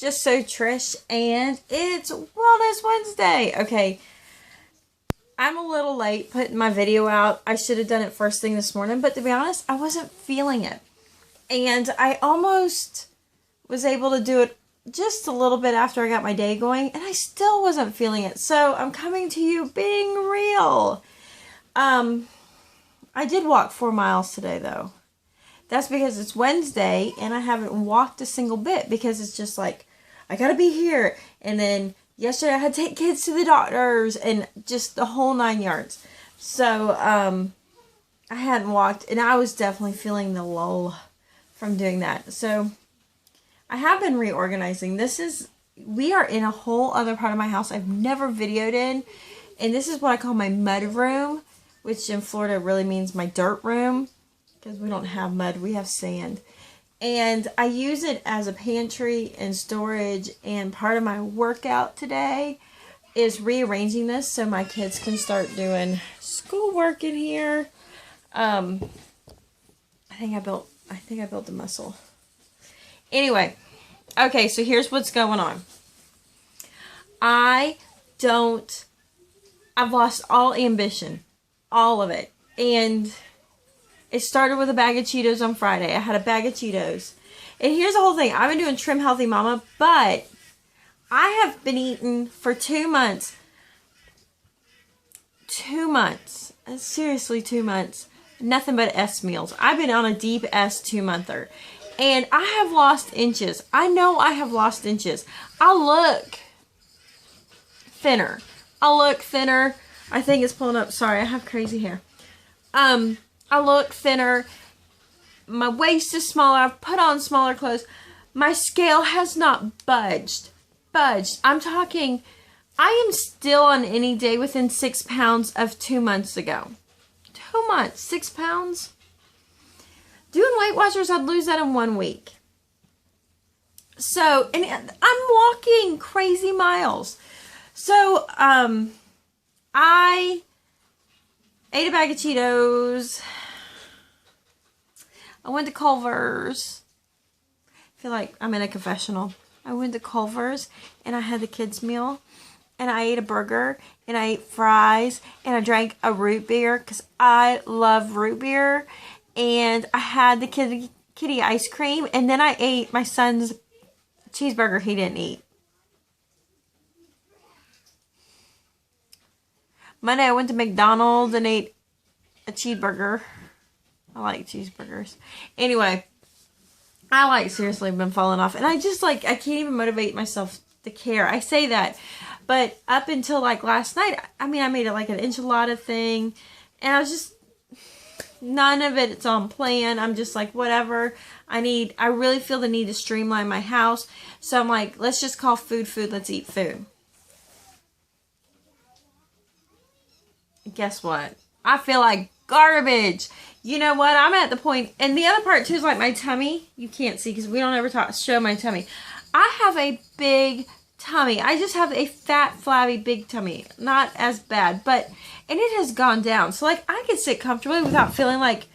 Just So Trish, and it's Wellness Wednesday. Okay, I'm a little late putting my video out. I should have done it first thing this morning, but to be honest, I wasn't feeling it. And I almost was able to do it just a little bit after I got my day going, and I still wasn't feeling it. So I'm coming to you being real. I did walk 4 miles today, though. That's because it's Wednesday, and I haven't walked a single bit because it's just like, I gotta be here. And then yesterday I had to take kids to the doctors and just the whole 9 yards. So, I hadn't walked, and I was definitely feeling the lull from doing that. So, I have been reorganizing. We are in a whole other part of my house I've never videoed in. And this is what I call my mud room, which in Florida really means my dirt room. Because we don't have mud, we have sand. And I use it as a pantry and storage, and part of my workout today is rearranging this so my kids can start doing schoolwork in here. I think I built the muscle. Anyway, okay, so here's what's going on. I've lost all ambition, all of it. And it started with a bag of Cheetos on Friday. I had a bag of Cheetos. And here's the whole thing. I've been doing Trim Healthy Mama, but I have been eating for 2 months. 2 months. Seriously, 2 months. Nothing but S meals. I've been on a deep S 2-monther. And I have lost inches. I know I have lost inches. I look thinner. I think it's pulling up. Sorry, I have crazy hair. I look thinner. My waist is smaller. I've put on smaller clothes. My scale has not budged. I'm talking, I am still on any day within 6 pounds of 2 months ago. 2 months, 6 pounds. Doing Weight Watchers, I'd lose that in 1 week. So, and I'm walking crazy miles. So, I ate a bag of Cheetos. I went to Culver's. I feel like I'm in a confessional. I went to Culver's and I had the kids' meal. And I ate a burger. And I ate fries. And I drank a root beer. Because I love root beer. And I had the kitty ice cream. And then I ate my son's cheeseburger he didn't eat. Monday I went to McDonald's and ate a cheeseburger. I like cheeseburgers. Anyway, I seriously been falling off. And I can't even motivate myself to care. I say that. But up until last night, I made it like an enchilada thing. And I was just, none of it's on plan. I'm just like, whatever. I really feel the need to streamline my house. So I'm like, let's just call food. Let's eat food. Guess what? I feel like garbage. You know what? I'm at the point, and the other part too is like my tummy. You can't see because we don't ever show my tummy. I have a big tummy. I just have a fat, flabby, big tummy. Not as bad, and it has gone down. So I can sit comfortably without feeling like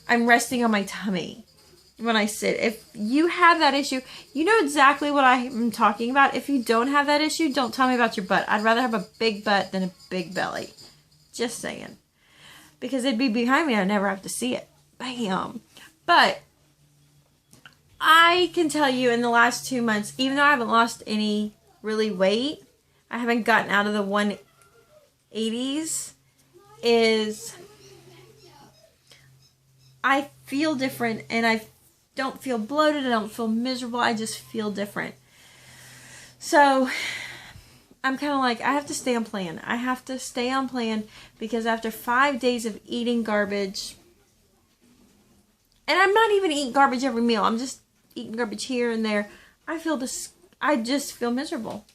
I'm resting on my tummy when I sit. If you have that issue, you know exactly what I'm talking about. If you don't have that issue, don't tell me about your butt. I'd rather have a big butt than a big belly. Just saying. Because it'd be behind me. I'd never have to see it. Bam. But I can tell you in the last 2 months, even though I haven't lost any really weight, I haven't gotten out of the 180s, I feel different, and I don't feel bloated. I don't feel miserable. I just feel different. So I'm kind of like, I have to stay on plan. I have to stay on plan because after 5 days of eating garbage, and I'm not even eating garbage every meal. I'm just eating garbage here and there. I just feel miserable.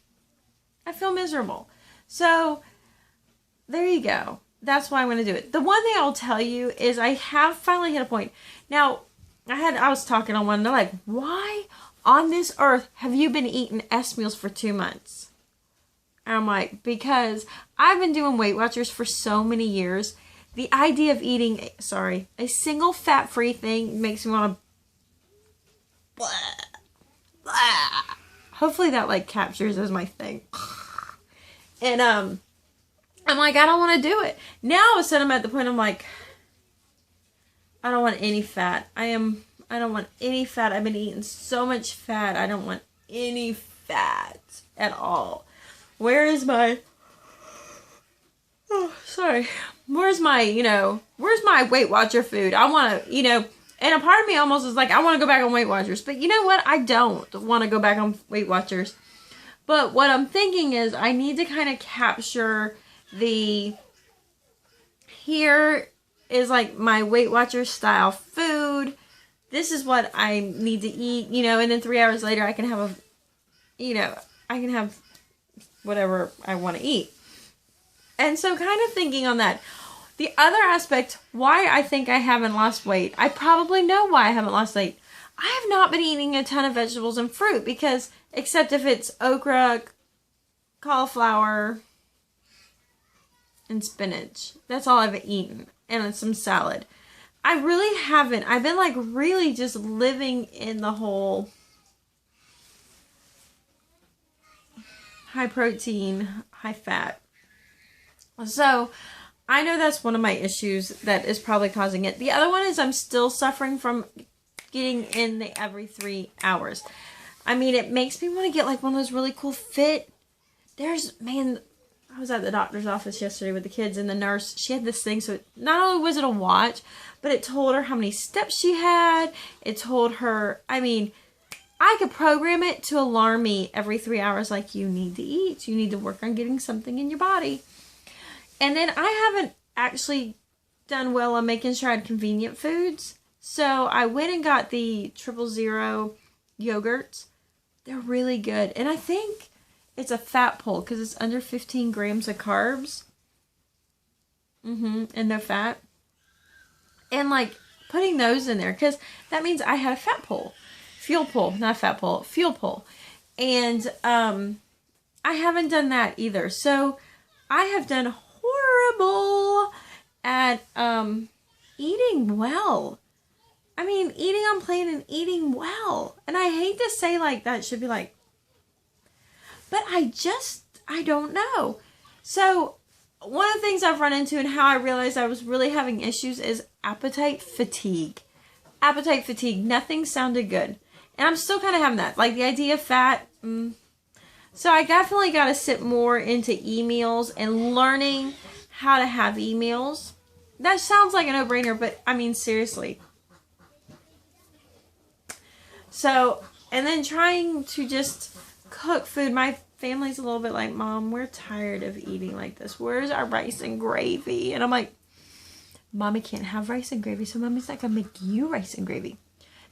I feel miserable. So there you go. That's why I'm going to do it. The one thing I'll tell you is I have finally hit a point. Now, I was talking on one, and they're like, why on this earth have you been eating S meals for 2 months? And I'm like, because I've been doing Weight Watchers for so many years. The idea of eating, a single fat-free thing makes me want to Hopefully that like captures as my thing. And I'm like, I don't want to do it. Now all of a sudden I'm at the point I'm like, I don't want any fat. I don't want any fat. I've been eating so much fat. I don't want any fat at all. Where is my, oh, sorry. Where's my, where's my Weight Watcher food? I want to, and a part of me almost is like, I want to go back on Weight Watchers. But you know what? I don't want to go back on Weight Watchers. But what I'm thinking is I need to kind of capture here is like my Weight Watchers style food. This is what I need to eat, and then 3 hours later I can have I can have whatever I want to eat. And so kind of thinking on that. The other aspect, why I think I haven't lost weight, I probably know why I haven't lost weight. I have not been eating a ton of vegetables and fruit because, except if it's okra, cauliflower, and spinach. That's all I've eaten. And some salad. I really haven't. I've been like really just living in the whole high protein, high fat. So I know that's one of my issues that is probably causing it. The other one is I'm still suffering from getting in the every 3 hours. I mean, it makes me want to get like one of those really cool fit. I was at the doctor's office yesterday with the kids, and the nurse, she had this thing, so not only was it a watch, but it told her how many steps she had. It told her, I could program it to alarm me every 3 hours, like, you need to eat. You need to work on getting something in your body. And then I haven't actually done well on making sure I had convenient foods. So I went and got the 000 yogurts. They're really good. And I think it's a fat pull because it's under 15 grams of carbs. And no fat. And like putting those in there because that means I had a fat pull. Fuel pull, not fat pull, fuel pull. And I haven't done that either. So I have done horrible at eating well. Eating on plan and eating well. And I hate to say like that should be like, but I don't know. So one of the things I've run into and how I realized I was really having issues is appetite fatigue. Appetite fatigue. Nothing sounded good. And I'm still kind of having that. Like the idea of fat. So I definitely got to sit more into e-meals and learning how to have e-meals. That sounds like a no-brainer, but seriously. So, and then trying to just cook food. My family's a little bit like, Mom, we're tired of eating like this. Where's our rice and gravy? And I'm like, Mommy can't have rice and gravy, so Mommy's not going to make you rice and gravy.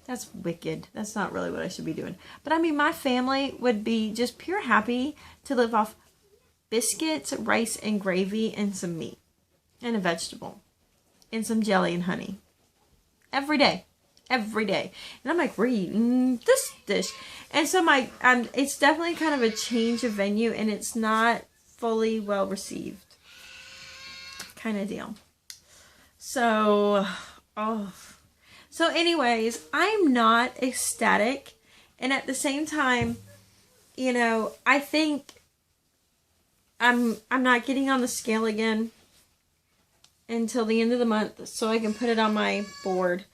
That's wicked. That's not really what I should be doing. But my family would be just pure happy to live off biscuits, rice and gravy, and some meat. And a vegetable. And some jelly and honey. Every day. Every day. And I'm like, we're eating this dish. And so it's definitely kind of a change of venue, and it's not fully well received. Kind of deal. So, So anyways, I'm not ecstatic. And at the same time, I think I'm not getting on the scale again until the end of the month so I can put it on my board.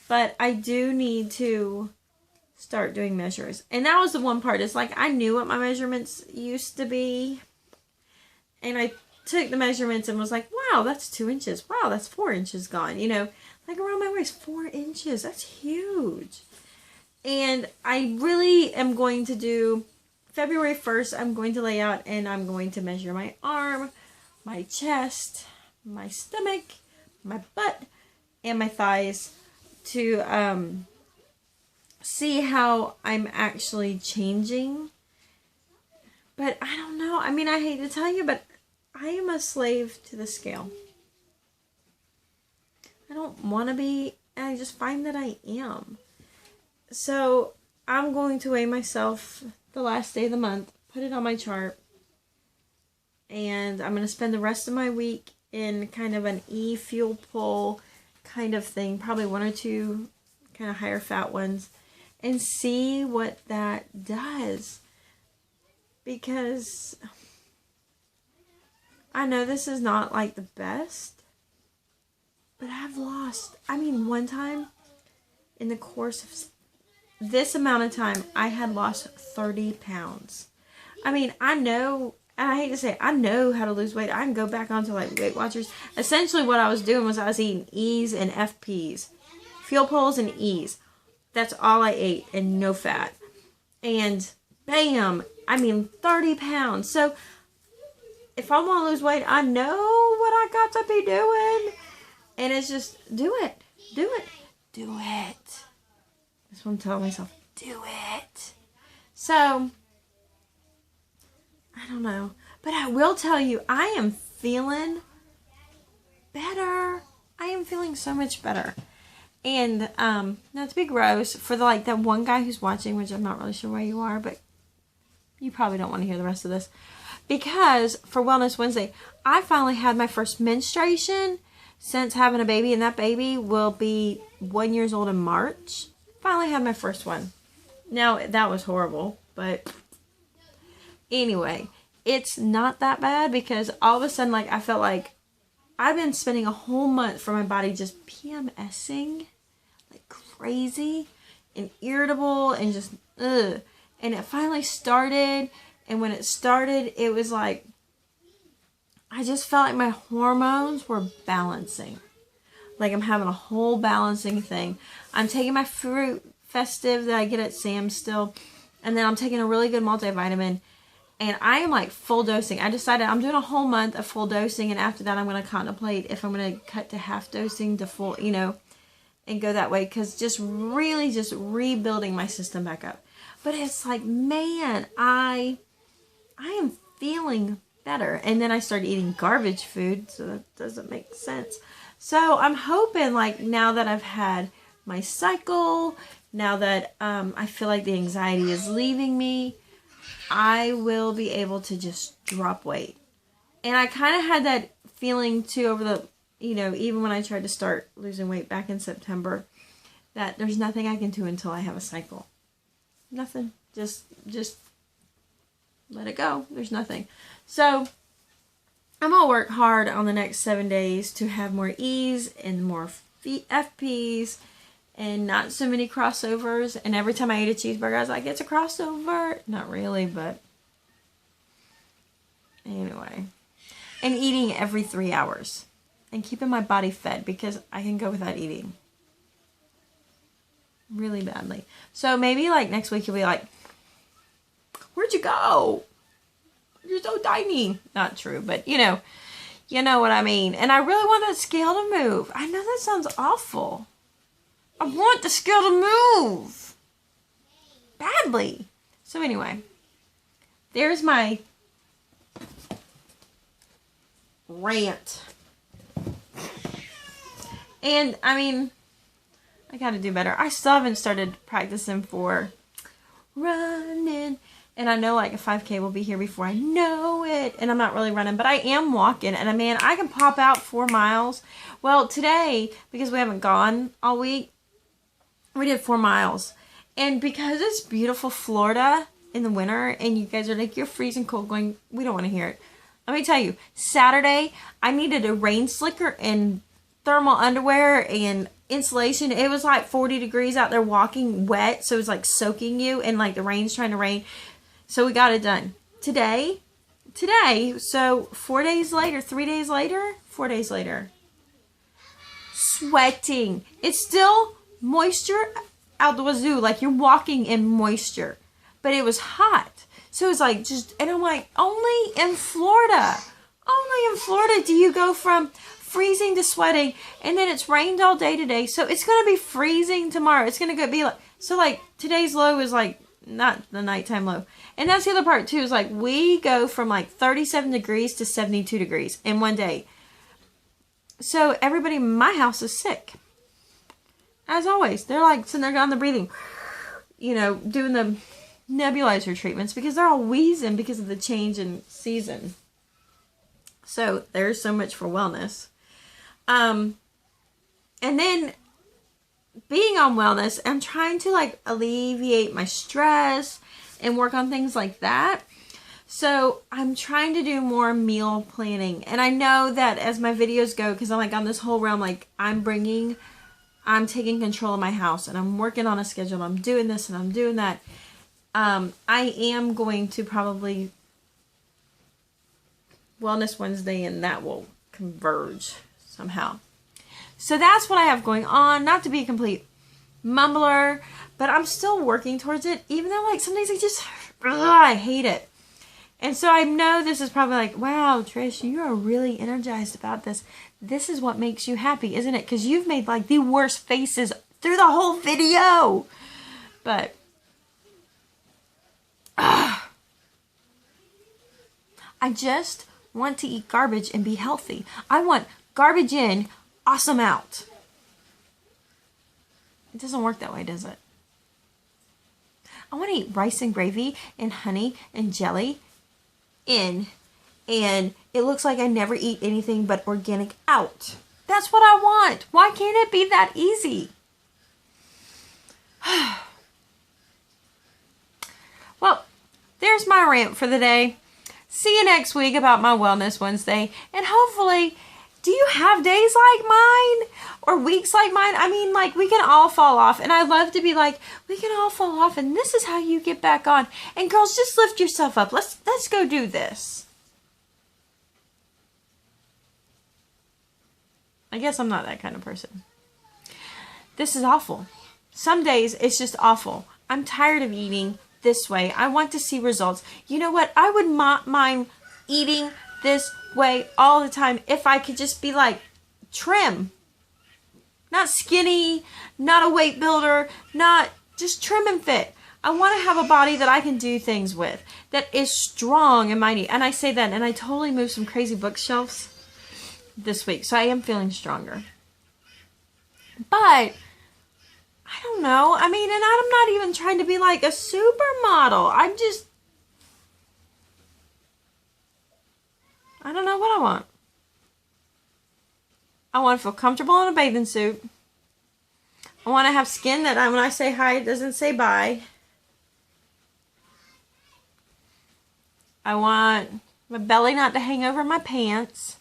But I do need to start doing measures. And that was the one part. It's like I knew what my measurements used to be. And I took the measurements and was like, wow, that's 2 inches. Wow, that's 4 inches gone. Like around my waist, 4 inches. That's huge. And I really am going to do, February 1st, I'm going to lay out and I'm going to measure my arm, my chest, my stomach, my butt, and my thighs to see how I'm actually changing. But I don't know. I hate to tell you, but I am a slave to the scale. I don't want to be, and I just find that I am. So I'm going to weigh myself the last day of the month, put it on my chart, and I'm going to spend the rest of my week in kind of an fuel pull kind of thing, probably 1 or 2 kind of higher fat ones, and see what that does. because I know this is not like the best, but I've lost, I mean, one time in the course of this amount of time, I had lost 30 pounds. I mean, I know, and I hate to say it, I know how to lose weight. I can go back onto like Weight Watchers. Essentially what I was doing was I was eating E's and FPs. Fuel poles and E's. That's all I ate, and no fat. And bam, I mean 30 pounds. So if I want to lose weight, I know what I got to be doing. And it's just, do it. Do it. Do it. That's what I'm telling myself. Do it. So, I don't know. But I will tell you, I am feeling better. I am feeling so much better. And, not to be gross, for the, like, that one guy who's watching, which I'm not really sure where you are, but you probably don't want to hear the rest of this. Because, for Wellness Wednesday, I finally had my first menstruation since having a baby, and that baby will be 1 year old in March. Finally had my first one. Now, that was horrible, but anyway, it's not that bad because all of a sudden, like, I felt like I've been spending a whole month for my body just PMSing like crazy and irritable and just, ugh. And it finally started, and when it started, it was like, I just felt like my hormones were balancing. Like I'm having a whole balancing thing. I'm taking my fruit festive that I get at Sam's still. And then I'm taking a really good multivitamin. And I am like full dosing. I decided I'm doing a whole month of full dosing. And after that, I'm going to contemplate if I'm going to cut to half dosing to full, you know, and go that way. Because just really just rebuilding my system back up. But it's like, man, I am feeling better. And then I started eating garbage food, so that doesn't make sense. So I'm hoping, like, now that I've had my cycle, now that I feel like the anxiety is leaving me, I will be able to just drop weight. And I kind of had that feeling too over the, you know, even when I tried to start losing weight back in September, that there's nothing I can do until I have a cycle. Nothing. Just let it go. There's nothing. So I'm going to work hard on the next 7 days to have more E's and more FPs and not so many crossovers. And every time I eat a cheeseburger, I was like, it's a crossover. Not really, but anyway. And eating every 3 hours. And keeping my body fed because I can go without eating. Really badly. So maybe like next week you'll be like, where'd you go? You're so tiny. Not true, but you know what I mean. And I really want that scale to move. I know that sounds awful. I want the scale to move. Badly. So anyway, there's my rant. And I mean, I gotta do better. I still haven't started practicing for running. And I know like a 5K will be here before I know it. And I'm not really running, but I am walking. And man, I can pop out 4 miles. Well, today, because we haven't gone all week, we did 4 miles. And because it's beautiful Florida in the winter, and you guys are like, you're freezing cold, going, we don't want to hear it. Let me tell you, Saturday, I needed a rain slicker and thermal underwear and insulation. It was like 40 degrees out there walking wet. So it was like soaking you, and like the rain's trying to rain. So we got it done. Today, so 4 days later, 3 days later, 4 days later, sweating. It's still moisture out the wazoo, like you're walking in moisture, but it was hot. So it was like just, and I'm like, only in Florida do you go from freezing to sweating, and then it's rained all day today, so it's going to be freezing tomorrow. It's going to be like, so like today's low is like not the nighttime low. And that's the other part too, is like we go from like 37 degrees to 72 degrees in one day. So everybody in my house is sick. As always, they're like sitting there on the breathing, you know, doing the nebulizer treatments because they're all wheezing because of the change in season. So there's so much for wellness. And then being on wellness, I'm trying to like alleviate my stress and work on things like that. So I'm trying to do more meal planning. And I know that as my videos go, because I'm like on this whole realm, like I'm taking control of my house and I'm working on a schedule. I'm doing this and I'm doing that. I am going to probably Wellness Wednesday, and that will converge somehow. So that's what I have going on. Not to be a complete mumbler, but I'm still working towards it, even though like some days I hate it. And so I know this is probably like, wow, Trish, you are really energized about this. This is what makes you happy, isn't it? Because you've made like the worst faces through the whole video. But I just want to eat garbage and be healthy. I want garbage in, awesome out. It doesn't work that way, does it? I want to eat rice and gravy and honey and jelly in, and it looks like I never eat anything but organic out. That's what I want. Why can't it be that easy? Well, there's my rant for the day. See you next week about my Wellness Wednesday. And hopefully, do you have days like mine? Or weeks like mine? I mean, like, we can all fall off. And I love to be like, we can all fall off. And this is how you get back on. And girls, just lift yourself up. Let's go do this. I guess I'm not that kind of person. This is awful. Some days, it's just awful. I'm tired of eating this way. I want to see results. You know what? I would mind eating this way all the time if I could just be like trim. Not skinny, not a weight builder, not just trim and fit. I want to have a body that I can do things with, that is strong and mighty. And I say that, and I totally moved some crazy bookshelves this week, so I am feeling stronger. But I don't know. I mean, and I'm not even trying to be like a supermodel. I don't know what I want. I want to feel comfortable in a bathing suit. I want to have skin that when I say hi, it doesn't say bye. I want my belly not to hang over my pants.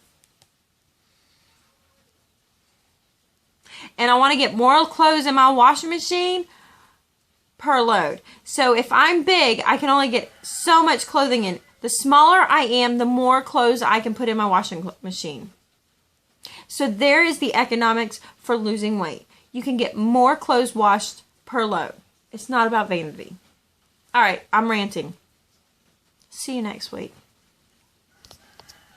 And I want to get more clothes in my washing machine per load. So if I'm big, I can only get so much clothing in. The smaller I am, the more clothes I can put in my washing machine. So there is the economics for losing weight. You can get more clothes washed per load. It's not about vanity. All right, I'm ranting. See you next week.